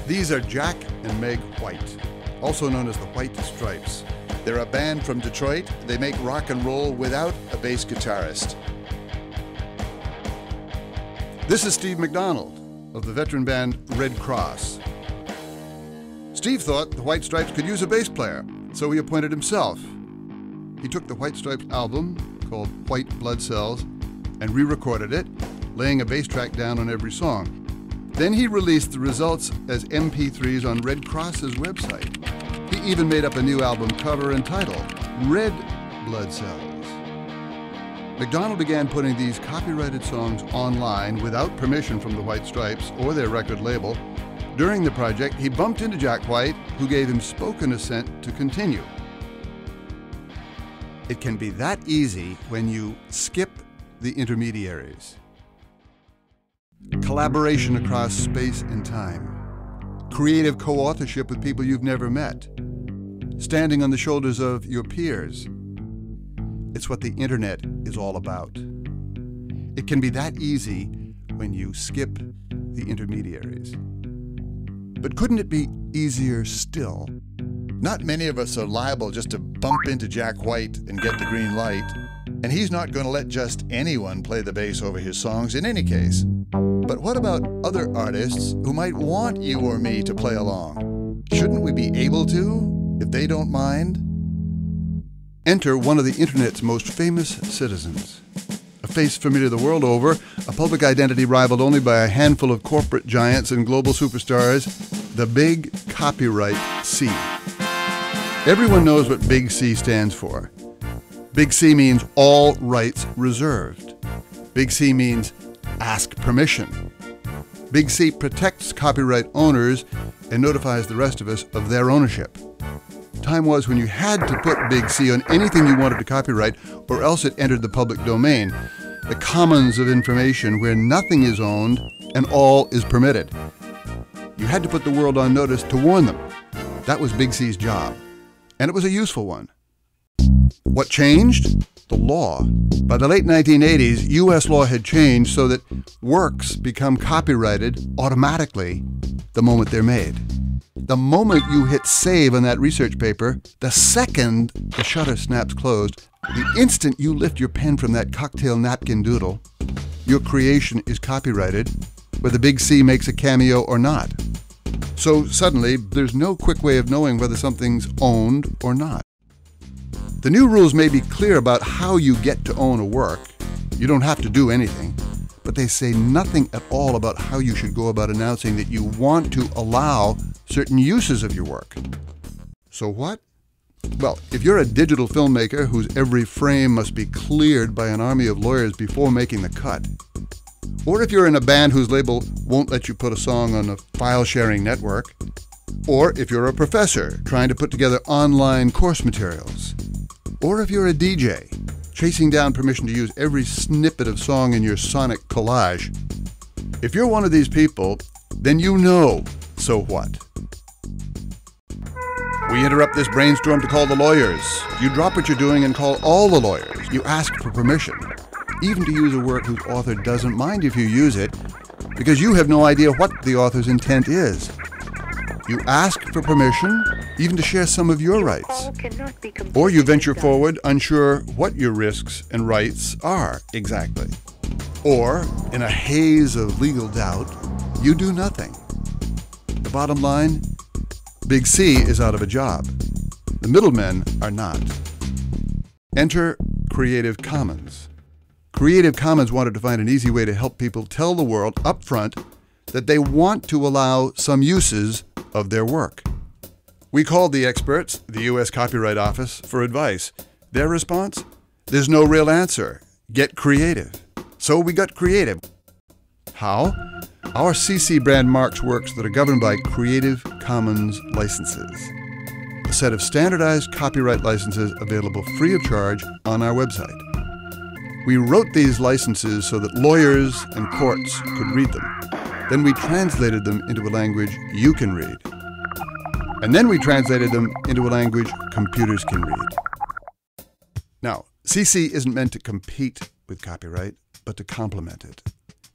These are Jack and Meg White, also known as the White Stripes. They're a band from Detroit. They make rock and roll without a bass guitarist. This is Steve McDonald of the veteran band Red Cross. Steve thought the White Stripes could use a bass player, so he appointed himself. He took the White Stripes album, called White Blood Cells, and re-recorded it, laying a bass track down on every song. Then he released the results as MP3s on Red Cross's website. He even made up a new album cover and title, Red Blood Cells. McDonald began putting these copyrighted songs online without permission from the White Stripes or their record label. During the project, he bumped into Jack White, who gave him spoken assent to continue. It can be that easy when you skip the intermediaries. Collaboration across space and time. Creative co-authorship with people you've never met. Standing on the shoulders of your peers. It's what the internet is all about. It can be that easy when you skip the intermediaries. But couldn't it be easier still? Not many of us are liable just to bump into Jack White and get the green light. And he's not going to let just anyone play the bass over his songs in any case. But what about other artists who might want you or me to play along? Shouldn't we be able to, if they don't mind? Enter one of the internet's most famous citizens. A face familiar the world over, a public identity rivaled only by a handful of corporate giants and global superstars, the Big Copyright C. Everyone knows what Big C stands for. Big C means all rights reserved. Big C means ask permission. Big C protects copyright owners and notifies the rest of us of their ownership. Time was when you had to put Big C on anything you wanted to copyright, or else it entered the public domain, the commons of information where nothing is owned and all is permitted. You had to put the world on notice to warn them. That was Big C's job, and it was a useful one. What changed? The law. By the late 1980s, U.S. law had changed so that works become copyrighted automatically the moment they're made. The moment you hit save on that research paper, the second the shutter snaps closed, the instant you lift your pen from that cocktail napkin doodle, your creation is copyrighted, whether Big C makes a cameo or not. So suddenly, there's no quick way of knowing whether something's owned or not. The new rules may be clear about how you get to own a work. You don't have to do anything, but they say nothing at all about how you should go about announcing that you want to allow certain uses of your work. So what? Well, if you're a digital filmmaker whose every frame must be cleared by an army of lawyers before making the cut, or if you're in a band whose label won't let you put a song on a file-sharing network, or if you're a professor trying to put together online course materials, or if you're a DJ chasing down permission to use every snippet of song in your sonic collage, if you're one of these people, then you know, so what? We interrupt this brainstorm to call the lawyers. You drop what you're doing and call all the lawyers. You ask for permission, even to use a work whose author doesn't mind if you use it, because you have no idea what the author's intent is. You ask for permission, even to share some of your rights. Or you venture forward unsure what your risks and rights are exactly. Or, in a haze of legal doubt, you do nothing. The bottom line, Big C is out of a job. The middlemen are not. Enter Creative Commons. Creative Commons wanted to find an easy way to help people tell the world up front that they want to allow some uses of their work. We called the experts, the U.S. Copyright Office, for advice. Their response? There's no real answer. Get creative. So we got creative. How? Our CC brand marks works that are governed by Creative Commons licenses. A set of standardized copyright licenses available free of charge on our website. We wrote these licenses so that lawyers and courts could read them. Then we translated them into a language you can read. And then we translated them into a language computers can read. Now, CC isn't meant to compete with copyright, but to complement it.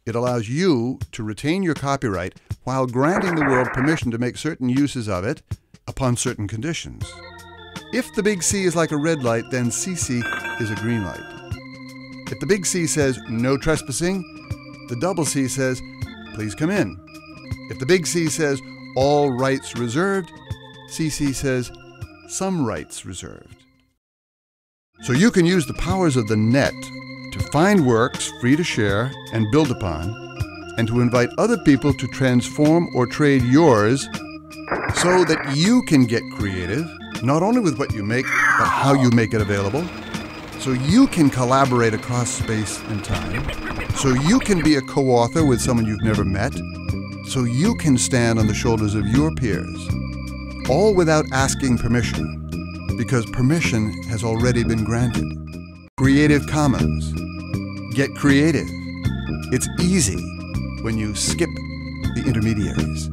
It allows you to retain your copyright while granting the world permission to make certain uses of it upon certain conditions. If the big C is like a red light, then CC is a green light. If the big C says no trespassing, the double C says please come in. If the big C says all rights reserved, CC says some rights reserved. So you can use the powers of the net to find works free to share and build upon, and to invite other people to transform or trade yours so that you can get creative, not only with what you make, but how you make it available, so you can collaborate across space and time, so you can be a co-author with someone you've never met, so you can stand on the shoulders of your peers, all without asking permission, because permission has already been granted. Creative Commons. Get creative. It's easy when you skip the intermediaries.